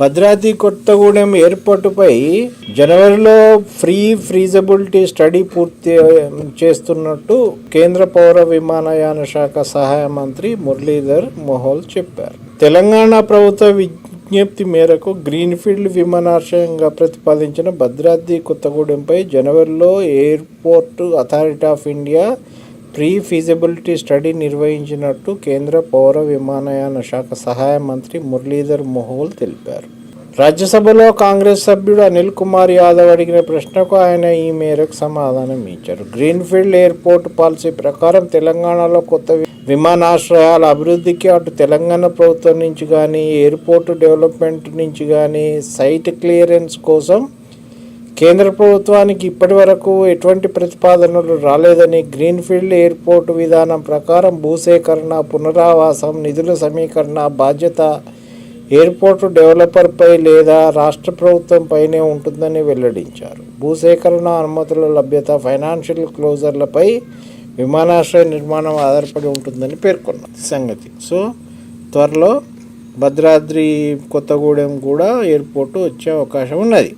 భద్రాద్రి కొత్తగూడెం ఎయిర్పోర్టుపై జనవరిలో feasibility study పూర్తి చేస్తున్నట్టు కేంద్ర పౌర విమానయాన శాఖ సహాయ మంత్రి మురళీధర్ మోహోల్ చెప్పారు. తెలంగాణ ప్రభుత్వ విజ్ఞప్తి మేరకు గ్రీన్ఫీల్డ్ విమానాశ్రయంగా ప్రతిపాదించిన భద్రాద్రి కొత్తగూడెంపై జనవరిలో airport authority of India feasibility study నిర్వహించినట్టు కేంద్ర పౌర విమానయాన శాఖ సహాయ మంత్రి మురళీధర్ మోహోల్ తెలిపారు. రాజ్యసభలో కాంగ్రెస్ సభ్యుడు అనిల్ కుమార్ యాదవ్ అడిగిన ప్రశ్నకు ఆయన ఈ మేరకు సమాధానం ఇచ్చారు. గ్రీన్ఫీల్డ్ ఎయిర్పోర్ట్ పాలసీ ప్రకారం తెలంగాణలో కొత్త విమానాశ్రయాల అభివృద్ధికి అటు తెలంగాణ ప్రభుత్వం నుంచి కానీ ఎయిర్పోర్ట్ డెవలప్మెంట్ నుంచి కానీ సైట్ క్లియరెన్స్ కోసం కేంద్ర ప్రభుత్వానికి ఇప్పటి వరకు ఎటువంటి ప్రతిపాదనలు రాలేదని, గ్రీన్ఫీల్డ్ ఎయిర్పోర్టు విధానం ప్రకారం భూసేకరణ, పునరావాసం, నిధుల సమీకరణ బాధ్యత ఎయిర్పోర్టు డెవలపర్పై లేదా రాష్ట్ర ప్రభుత్వంపైనే ఉంటుందని వెల్లడించారు. భూసేకరణ, అనుమతుల లభ్యత, ఫైనాన్షియల్ క్లోజర్లపై విమానాశ్రయ నిర్మాణం ఆధారపడి ఉంటుందని పేర్కొన్నారు. సంగతి సో త్వరలో భద్రాద్రి కొత్తగూడెం కూడా ఎయిర్పోర్టు వచ్చే అవకాశం ఉన్నది.